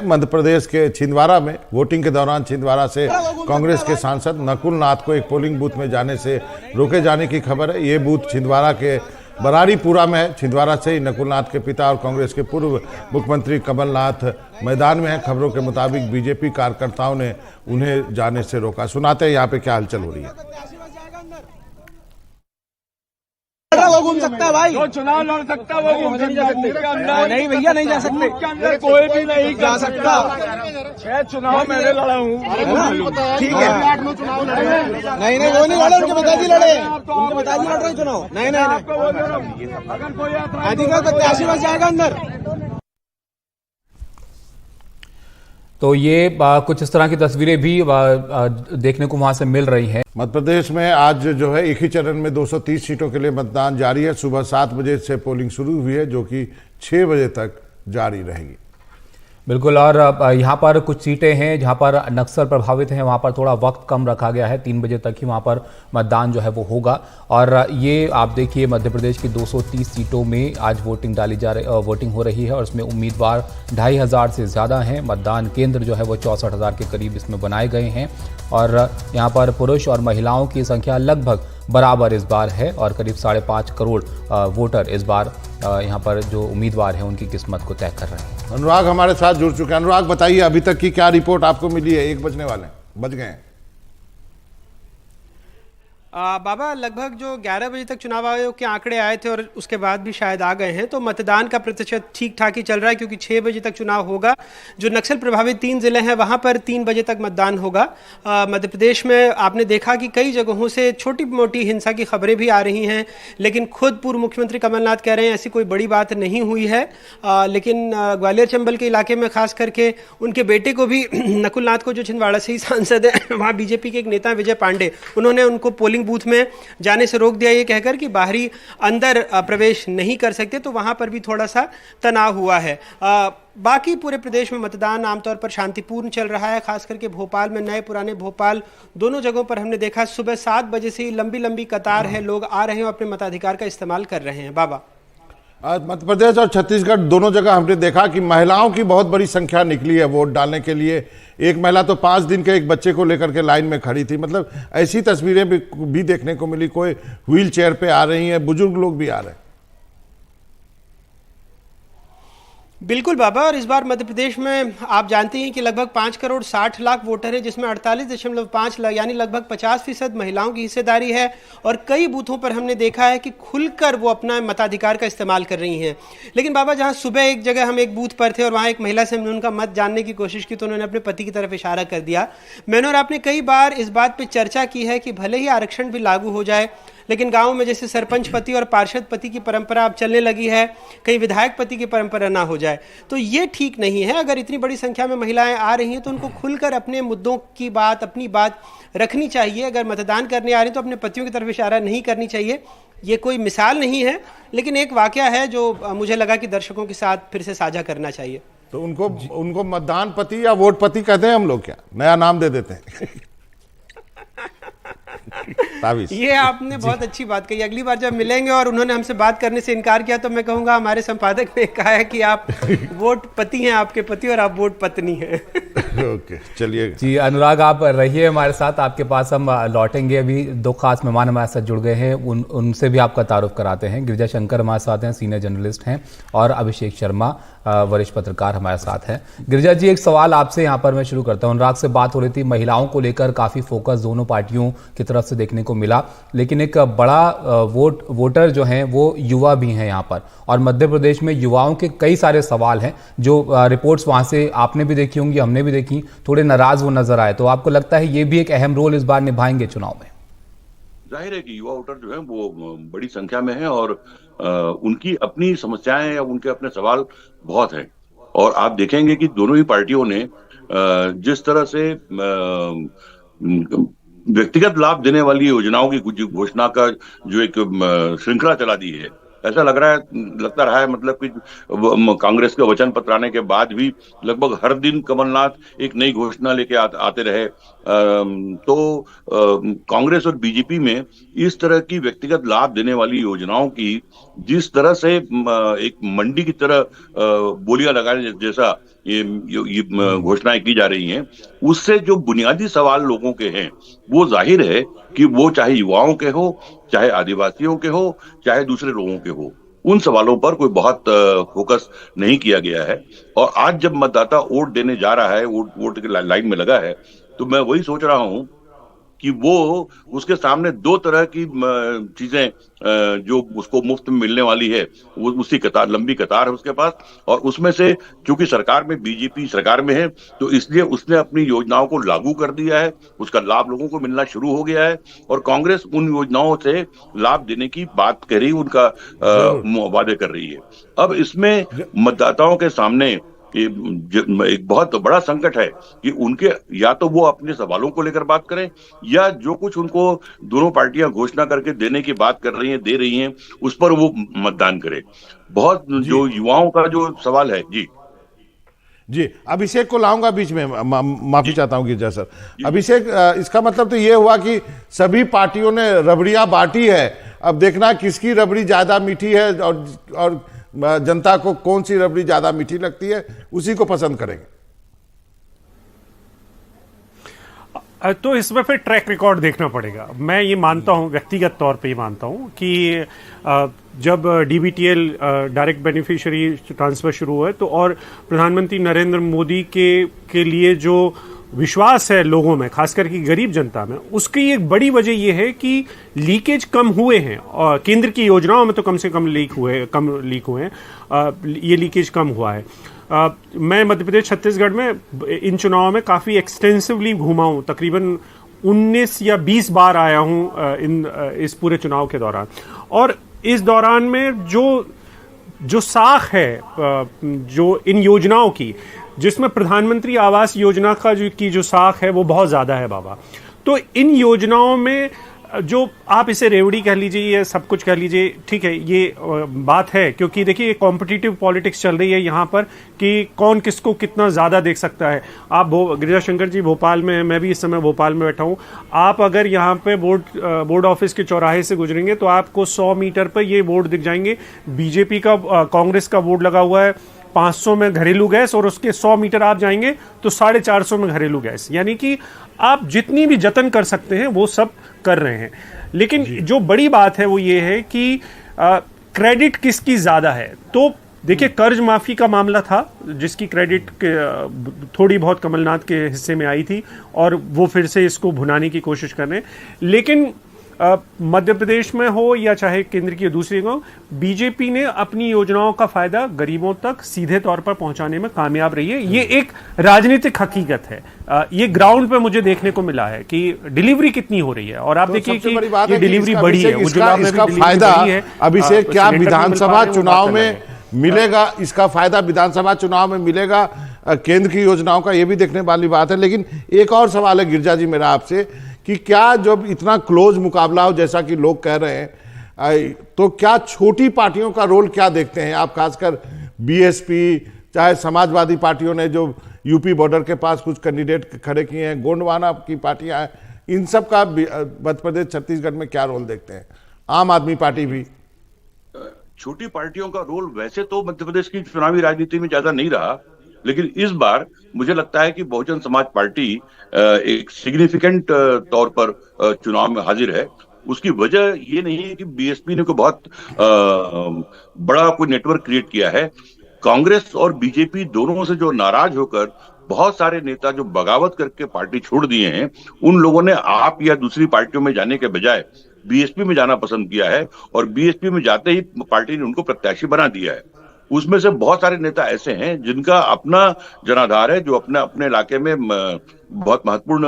मध्य प्रदेश के छिंदवाड़ा में वोटिंग के दौरान छिंदवाड़ा से कांग्रेस के सांसद नकुल नाथ को एक पोलिंग बूथ में जाने से रोके जाने की खबर है। ये बूथ छिंदवाड़ा के बरारीपुरा में है। छिंदवाड़ा से ही नकुल नाथ के पिता और कांग्रेस के पूर्व मुख्यमंत्री कमलनाथ मैदान में हैं। खबरों के मुताबिक बीजेपी कार्यकर्ताओं ने उन्हें जाने से रोका। सुनाते हैं यहाँ पे क्या हलचल हो रही है। वो घूम सकता है भाई, जो चुनाव लड़ सकता है वो घूम सकता है। नहीं भैया नहीं जा सकते, के अंदर कोई भी नहीं जा सकता। 6 चुनाव मैंने लड़ा हूँ। ठीक है, नहीं नहीं वो नहीं लड़े, उनके पिताजी लड़े, उनके पिताजी लड़ रहे चुनाव। नहीं नहीं अगर कोई अधिकार प्रत्याशी बस जाएगा अंदर। तो ये कुछ इस तरह की तस्वीरें भी देखने को वहां से मिल रही हैं। मध्य प्रदेश में आज जो है एक ही चरण में 230 सीटों के लिए मतदान जारी है। सुबह 7 बजे से पोलिंग शुरू हुई है, जो कि 6 बजे तक जारी रहेगी। बिल्कुल। और यहाँ पर कुछ सीटें हैं जहाँ पर नक्सल प्रभावित हैं, वहाँ पर थोड़ा वक्त कम रखा गया है। 3 बजे तक ही वहाँ पर मतदान जो है वो होगा। और ये आप देखिए मध्य प्रदेश की 230 सीटों में आज वोटिंग हो रही है और इसमें उम्मीदवार 2500 से ज़्यादा हैं। मतदान केंद्र जो है वो 64,000 के करीब इसमें बनाए गए हैं और यहाँ पर पुरुष और महिलाओं की संख्या लगभग बराबर इस बार है और करीब 5.5 करोड़ वोटर इस बार यहाँ पर जो उम्मीदवार हैं उनकी किस्मत को तय कर रहे हैं। अनुराग हमारे साथ जुड़ चुके हैं। अनुराग बताइए, अभी तक की क्या रिपोर्ट आपको मिली है? 1 बजने वाले बज गए हैं। बाबा लगभग जो 11 बजे तक चुनाव आयोग के आंकड़े आए थे और उसके बाद भी शायद आ गए हैं, तो मतदान का प्रतिशत ठीक ठाक ही चल रहा है क्योंकि 6 बजे तक चुनाव होगा। जो नक्सल प्रभावित 3 जिले हैं वहां पर 3 बजे तक मतदान होगा। मध्य प्रदेश में आपने देखा कि कई जगहों से छोटी मोटी हिंसा की खबरें भी आ रही हैं, लेकिन खुद पूर्व मुख्यमंत्री कमलनाथ कह रहे हैं ऐसी कोई बड़ी बात नहीं हुई है। लेकिन ग्वालियर चंबल के इलाके में खास करके उनके बेटे को भी नकुल नाथ को, जो छिंदवाड़ा से ही सांसद है, वहाँ बीजेपी के एक नेता विजय पांडे, उन्होंने उनको पोलिंग बूथ में जाने से रोक दिया, ये कहकर कि बाहरी अंदर प्रवेश नहीं कर सकते। तो वहां पर भी थोड़ा सा तनाव हुआ है। बाकी पूरे प्रदेश में मतदान आमतौर पर शांतिपूर्ण चल रहा है। खास करके भोपाल में, नए पुराने भोपाल दोनों जगहों पर हमने देखा सुबह 7 बजे से ही लंबी लंबी कतार है, लोग आ रहे हैं और अपने मताधिकार का इस्तेमाल कर रहे हैं। बाबा, मध्य प्रदेश और छत्तीसगढ़ दोनों जगह हमने देखा कि महिलाओं की बहुत बड़ी संख्या निकली है वोट डालने के लिए। एक महिला तो 5 दिन के एक बच्चे को लेकर के लाइन में खड़ी थी। मतलब ऐसी तस्वीरें भी देखने को मिली। कोई व्हील चेयर पे आ रही हैं, बुजुर्ग लोग भी आ रहे हैं। बिल्कुल बाबा, और इस बार मध्य प्रदेश में आप जानते हैं कि लगभग 5 करोड़ 60 लाख वोटर है, जिसमें 48.5 लाख यानी लगभग 50% महिलाओं की हिस्सेदारी है। और कई बूथों पर हमने देखा है कि खुलकर वो अपना मताधिकार का इस्तेमाल कर रही हैं। लेकिन बाबा, जहां सुबह एक जगह हम एक बूथ पर थे और वहां एक महिला से हमने उनका मत जानने की कोशिश की तो उन्होंने अपने पति की तरफ इशारा कर दिया। मैंने और आपने कई बार इस बात पर चर्चा की है कि भले ही आरक्षण भी लागू हो जाए, लेकिन गांव में जैसे सरपंच पति और पार्षद पति की परंपरा अब चलने लगी है, कहीं विधायक पति की परंपरा ना हो जाए, तो ये ठीक नहीं है। अगर इतनी बड़ी संख्या में महिलाएं आ रही हैं तो उनको खुलकर अपने मुद्दों की बात, अपनी बात रखनी चाहिए। अगर मतदान करने आ रही हैं तो अपने पतियों की तरफ इशारा नहीं करनी चाहिए। ये कोई मिसाल नहीं है, लेकिन एक वाकया है जो मुझे लगा कि दर्शकों के साथ फिर से साझा करना चाहिए। तो उनको मतदान पति या वोट पति कहते हैं हम लोग, क्या नया नाम दे देते हैं? ये आपने बहुत अच्छी बात कही। अगली बार जब मिलेंगे और उन्होंने हमसे बात करने से इनकार किया तो मैं कहूंगा हमारे संपादक ने कहा है कि आप वोट पति हैं, आपके पति, और आप वोट पत्नी हैं। ओके, चलिए जी अनुराग, आप रहिए हमारे साथ। आपके पास हम लौटेंगे। अभी 2 खास मेहमान हमारे साथ जुड़ गए हैं, उनसे भी आपका तारुफ कराते हैं। गिरिजा शंकर हमारे साथ हैं, सीनियर जर्नलिस्ट हैं, और अभिषेक शर्मा वरिष्ठ पत्रकार हमारे साथ हैं। गिरिजा जी, एक सवाल आपसे यहाँ पर मैं शुरू करता हूँ। अनुराग से बात हो रही थी, महिलाओं को लेकर काफी फोकस दोनों पार्टियों की तरफ से देखने को मिला, लेकिन एक बड़ा वोटर जो हैं वो युवा भी हैं यहाँ पर, और मध्य प्रदेश में युवाओं के कई सारे सवाल हैं जो रिपोर्ट्स वहां से आपने भी देखी होंगी, हमने भी देखी, थोड़े नाराज वो नजर आए। तो आपको लगता है ये भी एक अहम रोल इस बार निभाएंगे चुनाव में? जाहिर है कि युवा वोटर जो है वो बड़ी संख्या में है और उनकी अपनी समस्याएं या उनके अपने सवाल बहुत हैं। और आप देखेंगे कि दोनों ही पार्टियों ने जिस तरह से व्यक्तिगत लाभ देने वाली योजनाओं की घोषणा का जो एक श्रृंखला चला दी है, ऐसा लगता रहा है मतलब कि कांग्रेस के वचन पत्र आने के बाद भी लगभग हर दिन कमलनाथ एक नई घोषणा लेके आते रहे। तो कांग्रेस और बीजेपी में इस तरह की व्यक्तिगत लाभ देने वाली योजनाओं की जिस तरह से एक मंडी की तरह बोलियां लगाने जैसा ये घोषणाएं की जा रही हैं, उससे जो बुनियादी सवाल लोगों के हैं वो जाहिर है कि वो चाहे युवाओं के हो, चाहे आदिवासियों के हो, चाहे दूसरे लोगों के हो, उन सवालों पर कोई बहुत फोकस नहीं किया गया है। और आज जब मतदाता वोट देने जा रहा है, वोट के लाइन में लगा है, तो मैं वही सोच रहा हूं कि वो उसके सामने दो तरह की चीजें जो उसको मुफ्त में मिलने वाली है, वो उसकी कतार, लंबी कतार है उसके पास। और उसमें से चूंकि सरकार में, बीजेपी सरकार में है, तो इसलिए उसने अपनी योजनाओं को लागू कर दिया है, उसका लाभ लोगों को मिलना शुरू हो गया है। और कांग्रेस उन योजनाओं से लाभ देने की बात कर रही, उनका वादे कर रही है। अब इसमें मतदाताओं के सामने एक बहुत बड़ा संकट है कि उनके, या तो वो अपने सवालों को लेकर बात करें, या जो कुछ उनको दोनों पार्टियां घोषणा करके देने की बात कर रही हैं, दे रही हैं, उस पर वो मतदान करें। बहुत जो युवाओं का जो सवाल है। जी अभिषेक को लाऊंगा बीच में, माफी चाहता हूं गिरजा सर। अभिषेक, इसका मतलब तो ये हुआ कि सभी पार्टियों ने रबड़ियां बांटी है, अब देखना किसकी रबड़ी ज्यादा मीठी है और जनता को कौन सी रबड़ी ज्यादा मीठी लगती है, उसी को पसंद करेंगे। तो इसमें फिर ट्रैक रिकॉर्ड देखना पड़ेगा। मैं ये मानता हूं, व्यक्तिगत तौर पे ये मानता हूं कि जब डीबीटीएल डायरेक्ट बेनिफिशियरी ट्रांसफर शुरू हुआ तो, और प्रधानमंत्री नरेंद्र मोदी के लिए जो विश्वास है लोगों में, खासकर की गरीब जनता में, उसकी एक बड़ी वजह यह है कि लीकेज कम हुए हैं। और केंद्र की योजनाओं में तो कम से कम लीक हुए हैं, ये लीकेज कम हुआ है। मैं मध्य प्रदेश, छत्तीसगढ़ में इन चुनावों में काफ़ी एक्सटेंसिवली घूमा हूँ, तकरीबन 19 या 20 बार आया हूँ इस पूरे चुनाव के दौरान। और इस दौरान में जो साख है जो इन योजनाओं की, जिसमें प्रधानमंत्री आवास योजना का जो साख है वो बहुत ज़्यादा है बाबा। तो इन योजनाओं में जो आप इसे रेवड़ी कह लीजिए या सब कुछ कह लीजिए, ठीक है, ये बात है, क्योंकि देखिए कॉम्पिटिटिव पॉलिटिक्स चल रही है यहाँ पर कि कौन किसको कितना ज़्यादा देख सकता है। आप गिरिजा शंकर जी भोपाल में, मैं भी इस समय भोपाल में बैठा हूँ, आप अगर यहाँ पे बोर्ड ऑफिस के चौराहे से गुजरेंगे तो आपको 100 मीटर पर ये बोर्ड दिख जाएंगे, बीजेपी का, कांग्रेस का बोर्ड लगा हुआ है 500 में घरेलू गैस, और उसके 100 मीटर आप जाएंगे तो 450 में घरेलू गैस। यानी कि आप जितनी भी जतन कर सकते हैं वो सब कर रहे हैं। लेकिन जो बड़ी बात है वो ये है कि क्रेडिट किसकी ज्यादा है। तो देखिए, कर्ज माफी का मामला था जिसकी क्रेडिट थोड़ी बहुत कमलनाथ के हिस्से में आई थी, और वो फिर से इसको भुनाने की कोशिश कर रहे हैं। लेकिन मध्य प्रदेश में हो या चाहे केंद्र की दूसरी हो, बीजेपी ने अपनी योजनाओं का फायदा गरीबों तक सीधे तौर पर पहुंचाने में कामयाब रही है। ये एक राजनीतिक हकीकत है, ये ग्राउंड पे मुझे देखने को मिला है कि डिलीवरी कितनी हो रही है। और आप देखिए कि ये डिलीवरी बढ़ी है, इसका फायदा अभिषेक क्या विधानसभा चुनाव में मिलेगा? इसका फायदा विधानसभा चुनाव में मिलेगा केंद्र की योजनाओं का, ये भी देखने वाली बात है। लेकिन एक और सवाल है गिरजा जी मेरा आपसे, कि क्या जब इतना क्लोज मुकाबला हो जैसा कि लोग कह रहे हैं, तो क्या छोटी पार्टियों का रोल क्या देखते हैं आप? खासकर बीएसपी, चाहे समाजवादी पार्टियों ने जो यूपी बॉर्डर के पास कुछ कैंडिडेट खड़े किए हैं, गोंडवाना की पार्टियां हैं, इन सब का मध्य प्रदेश, छत्तीसगढ़ में क्या रोल देखते हैं? आम आदमी पार्टी भी। छोटी पार्टियों का रोल वैसे तो मध्य प्रदेश की चुनावी राजनीति में ज्यादा नहीं रहा, लेकिन इस बार मुझे लगता है कि बहुजन समाज पार्टी एक सिग्निफिकेंट तौर पर चुनाव में हाजिर है। उसकी वजह ये नहीं है कि बीएसपी ने कोई बहुत बड़ा कोई नेटवर्क क्रिएट किया है। कांग्रेस और बीजेपी दोनों से जो नाराज होकर बहुत सारे नेता जो बगावत करके पार्टी छोड़ दिए हैं, उन लोगों ने आप या दूसरी पार्टियों में जाने के बजाय बीएसपी में जाना पसंद किया है, और बीएसपी में जाते ही पार्टी ने उनको प्रत्याशी बना दिया है। उसमें से बहुत सारे नेता ऐसे हैं जिनका अपना जनाधार है, जो अपने अपने इलाके में बहुत महत्वपूर्ण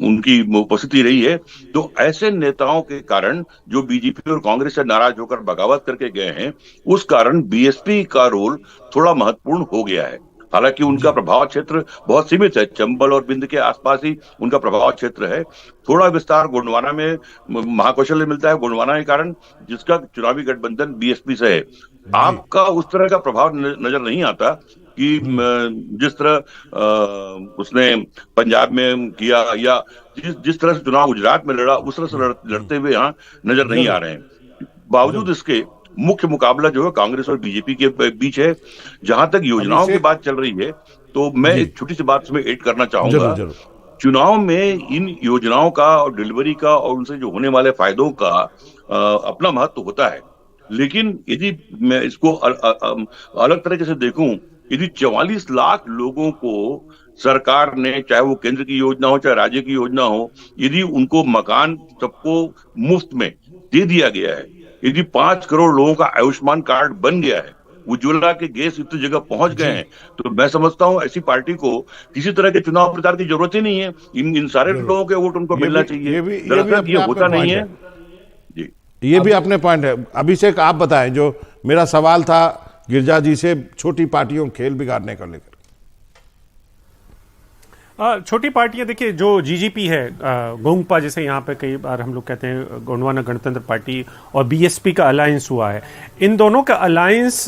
उनकी उपस्थिति रही है। तो ऐसे नेताओं के कारण जो बीजेपी और कांग्रेस से नाराज होकर बगावत करके गए हैं, उस कारण बीएसपी का रोल थोड़ा महत्वपूर्ण हो गया है। हालांकि उनका प्रभाव क्षेत्र बहुत सीमित है, चंबल और बिंद के आसपास ही उनका प्रभाव क्षेत्र है। थोड़ा विस्तार गोंडवाना में महाकौशल्य मिलता है गोंडवाना के कारण, जिसका चुनावी गठबंधन बीएसपी से है। आपका उस तरह का प्रभाव नजर नहीं आता कि जिस तरह उसने पंजाब में किया, या जिस तरह से चुनाव गुजरात में लड़ा, उस तरह से लड़ते हुए यहाँ नजर नहीं आ रहे हैं। बावजूद इसके मुख्य मुकाबला जो है कांग्रेस और बीजेपी के बीच है। जहां तक योजनाओं की बात चल रही है तो मैं एक छोटी सी बात इसमें ऐड करना चाहूंगा। चुनाव में इन योजनाओं का और डिलीवरी का और उनसे जो होने वाले फायदों का अपना महत्व होता है, लेकिन यदि मैं इसको अलग तरीके से देखूं, यदि 44 लाख लोगों को सरकार ने, चाहे वो केंद्र की योजना हो चाहे राज्य की योजना हो, यदि उनको मकान सबको मुफ्त में दे दिया गया है, यदि 5 करोड़ लोगों का आयुष्मान कार्ड बन गया है, उज्ज्वला के गैस इतनी जगह पहुंच गए हैं, तो मैं समझता हूं ऐसी पार्टी को किसी तरह के चुनाव प्रचार की जरूरत ही नहीं है। इन सारे लोगों के वोट उनको मिलना चाहिए। दरअसल ये होता नहीं है जी। ये भी अपने पॉइंट है। अभिषेक, आप बताएं, जो मेरा सवाल था गिरिजा जी से, छोटी पार्टियों खेल बिगाड़ने को लेकर। छोटी पार्टियां, देखिए जो जीजीपी है, गोंगपा जिसे यहाँ पे कई बार हम लोग कहते हैं, गोंडवाना गणतंत्र पार्टी, और बीएसपी का अलायंस हुआ है। इन दोनों का अलायंस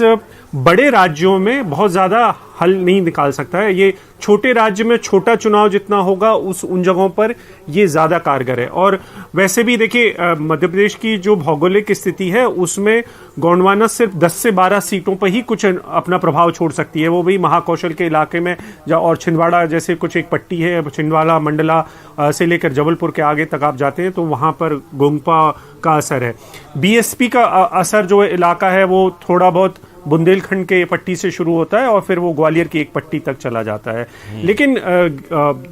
बड़े राज्यों में बहुत ज्यादा हल नहीं निकाल सकता है। ये छोटे राज्य में छोटा चुनाव जितना होगा उन जगहों पर ये ज्यादा कारगर है। और वैसे भी देखिए मध्य प्रदेश की जो भौगोलिक स्थिति है उसमें गोंडवाना सिर्फ 10 से 12 सीटों पर ही कुछ अपना प्रभाव छोड़ सकती है, वो भी महाकौशल के इलाके में, और छिंदवाड़ा जैसे कुछ एक पट्टी है, छिंदवाड़ा मंडला से लेकर जबलपुर के आगे तक आप जाते हैं तो वहां पर गोंगपा का असर है। बीएसपी का असर जो इलाका है वो थोड़ा बहुत बुंदेलखंड के पट्टी से शुरू होता है और फिर वो ग्वालियर की एक पट्टी तक चला जाता है। लेकिन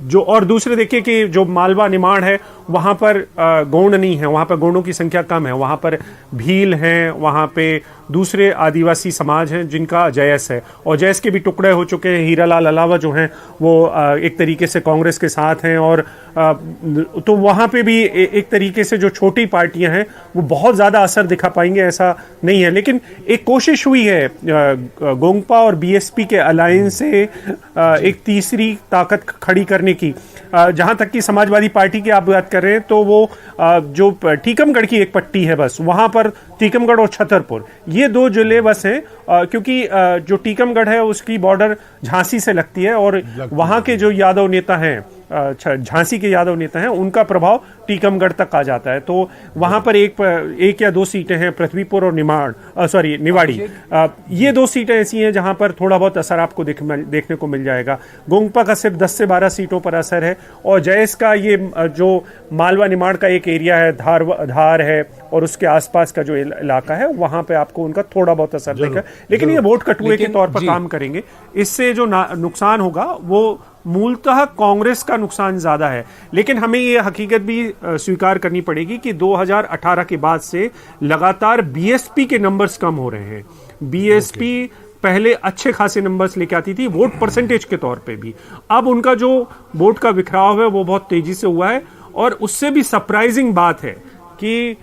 जो और दूसरे देखिए कि जो मालवा निमाड़ है वहां पर गोंड नहीं है, वहां पर गोंडों की संख्या कम है, वहां पर भील हैं, वहां पे दूसरे आदिवासी समाज हैं जिनका जयस है, और जयस के भी टुकड़े हो चुके हैं। हीरालाल अलावा जो हैं वो एक तरीके से कांग्रेस के साथ हैं, और तो वहां पे भी एक तरीके से जो छोटी पार्टियां हैं वो बहुत ज्यादा असर दिखा पाएंगे ऐसा नहीं है। लेकिन एक कोशिश हुई है गोंगपा और बीएसपी के अलायंस से एक तीसरी ताकत खड़ी करने की। जहां तक कि समाजवादी पार्टी की आप बात कर रहे हैं तो वो जो टीकमगढ़ की एक पट्टी है, बस वहां पर टीकमगढ़ और छतरपुर, ये 2 जिले बस हैं, क्योंकि जो टीकमगढ़ है उसकी बॉर्डर झांसी से लगती है, और वहां के जो यादव नेता हैं, झांसी के यादव नेता हैं, उनका प्रभाव टीकमगढ़ तक आ जाता है। तो वहां पर एक या 2 सीटें हैं, पृथ्वीपुर और निवाड़ी। ये 2 सीटें ऐसी हैं जहां पर थोड़ा बहुत असर आपको देखने को मिल जाएगा। गोंगपा का सिर्फ 10 से 12 सीटों पर असर है, और जयस का ये जो मालवा निमाड़ का एक एरिया है, धार है और उसके आसपास का जो इलाका है, वहां पे आपको उनका थोड़ा बहुत असर देगा। लेकिन ये वोट कटुए के तौर पर काम करेंगे। इससे जो नुकसान होगा वो मूलतः कांग्रेस का नुकसान ज्यादा है। लेकिन हमें ये हकीकत भी स्वीकार करनी पड़ेगी कि 2018 के बाद से लगातार बीएसपी के नंबर्स कम हो रहे हैं। बीएसपी पहले अच्छे खासे नंबर्स लेके आती थी वोट परसेंटेज के तौर पे भी, अब उनका जो वोट का बिखराव है वो बहुत तेजी से हुआ है। और उससे भी सरप्राइजिंग बात है कि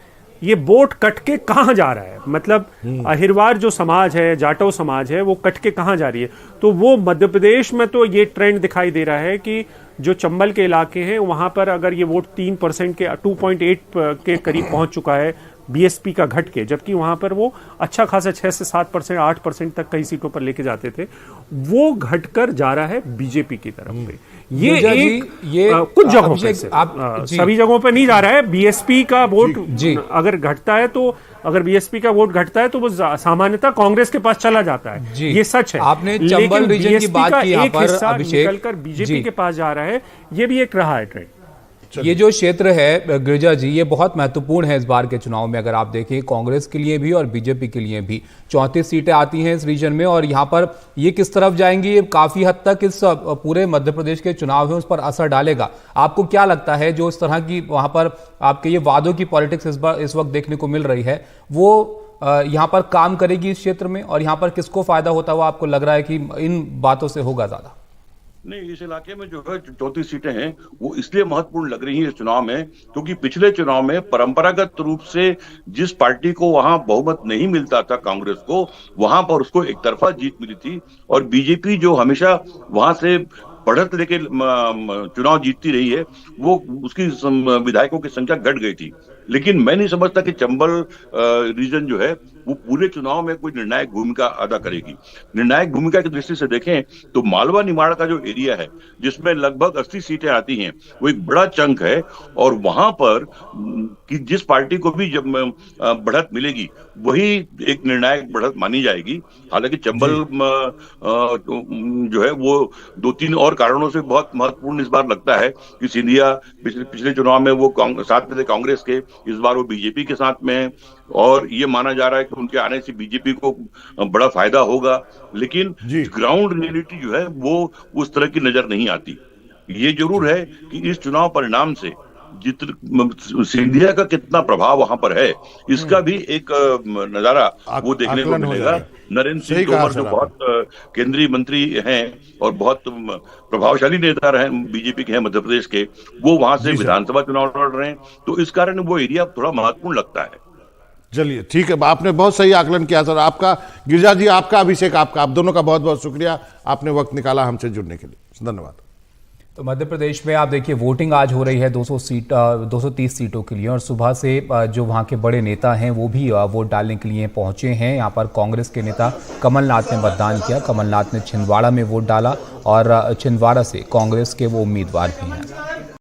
ये वोट कट के कहां जा रहा है, मतलब अहिरवार जो समाज है, जाटव समाज है, वो कट के कहां जा रही है। तो वो मध्य प्रदेश में तो ये ट्रेंड दिखाई दे रहा है कि जो चंबल के इलाके हैं वहां पर अगर ये वोट 3% के 2.8 के करीब पहुंच चुका है बीएसपी का घट के, जबकि वहां पर वो अच्छा खासा 6 से 7%, 8% तक कई सीटों पर लेके जाते थे, वो घटकर जा रहा है बीजेपी की तरफ पे। ये कुछ जगहों पे, सभी जगहों पे नहीं जा रहा है। बीएसपी का वोट अगर घटता है तो, अगर बीएसपी का वोट घटता है तो वो सामान्यतः कांग्रेस के पास चला जाता है, ये सच है। आपने चंबल रीजन की बात की, यहाँ पर अभिषेक निकलकर बीजेपी के पास जा रहा है, ये भी एक रहा है ट्रेंड। ये जो क्षेत्र है गिरिजा जी, ये बहुत महत्वपूर्ण है इस बार के चुनाव में। अगर आप देखें कांग्रेस के लिए भी और बीजेपी के लिए भी 34 सीटें आती हैं इस रीजन में, और यहाँ पर ये किस तरफ जाएंगी ये काफी हद तक इस पूरे मध्य प्रदेश के चुनाव है उस पर असर डालेगा। आपको क्या लगता है जो इस तरह की वहां पर आपके ये वादों की पॉलिटिक्स इस वक्त देखने को मिल रही है, वो यहाँ पर काम करेगी इस क्षेत्र में, और यहाँ पर किसको फायदा होता हुआ आपको लग रहा है कि इन बातों से होगा ज्यादा? नहीं, इस इलाके में जो है 34 सीटें हैं वो इसलिए महत्वपूर्ण लग रही हैं इस चुनाव में क्योंकि पिछले चुनाव में परंपरागत रूप से जिस पार्टी को वहां बहुमत नहीं मिलता था, कांग्रेस को, वहां पर उसको एक तरफा जीत मिली थी, और बीजेपी जो हमेशा वहां से बढ़त लेके चुनाव जीतती रही है, वो उसकी विधायकों की संख्या घट गई थी। लेकिन मैं नहीं समझता कि चंबल रीजन जो है वो पूरे चुनाव में कोई निर्णायक भूमिका अदा करेगी। निर्णायक भूमिका की दृष्टि से देखें तो मालवा निमाड़ का जो एरिया है जिसमें लगभग 80 सीटें आती हैं, वो एक बड़ा चंक है और वहां पर कि जिस पार्टी को भी जब बढ़त मिलेगी वही एक निर्णायक बढ़त मानी जाएगी। हालांकि चंबल जो है वो 2-3 और कारणों से बहुत महत्वपूर्ण इस बार लगता है कि सिंधिया पिछले चुनाव में वो साथ में थे कांग्रेस के, इस बार वो बीजेपी के साथ में है और ये माना जा रहा है कि उनके आने से बीजेपी को बड़ा फायदा होगा। लेकिन ग्राउंड रियलिटी जो है वो उस तरह की नजर नहीं आती। ये जरूर है कि इस चुनाव परिणाम से सिंधिया का कितना प्रभाव वहां पर है, इसका भी एक नजारा वो देखने को मिलेगा। नरेंद्र सिंह तोमर जो बहुत केंद्रीय मंत्री हैं और बहुत प्रभावशाली नेता रहे बीजेपी के हैं मध्य प्रदेश के, वो वहां से विधानसभा चुनाव लड़ रहे हैं, तो इस कारण वो एरिया थोड़ा महत्वपूर्ण लगता है। चलिए ठीक है, आपने बहुत सही आकलन किया सर। आपका गिरिजा जी, आपका अभिषेक, आपका, आप दोनों का बहुत बहुत शुक्रिया, आपने वक्त निकाला हमसे जुड़ने के लिए, धन्यवाद। तो मध्य प्रदेश में आप देखिए वोटिंग आज हो रही है 230 सीटों के लिए और सुबह से जो वहां के बड़े नेता हैं वो भी वोट डालने के लिए पहुंचे हैं। यहां पर कांग्रेस के नेता कमलनाथ ने मतदान किया। कमलनाथ ने छिंदवाड़ा में वोट डाला और छिंदवाड़ा से कांग्रेस के वो उम्मीदवार भी हैं।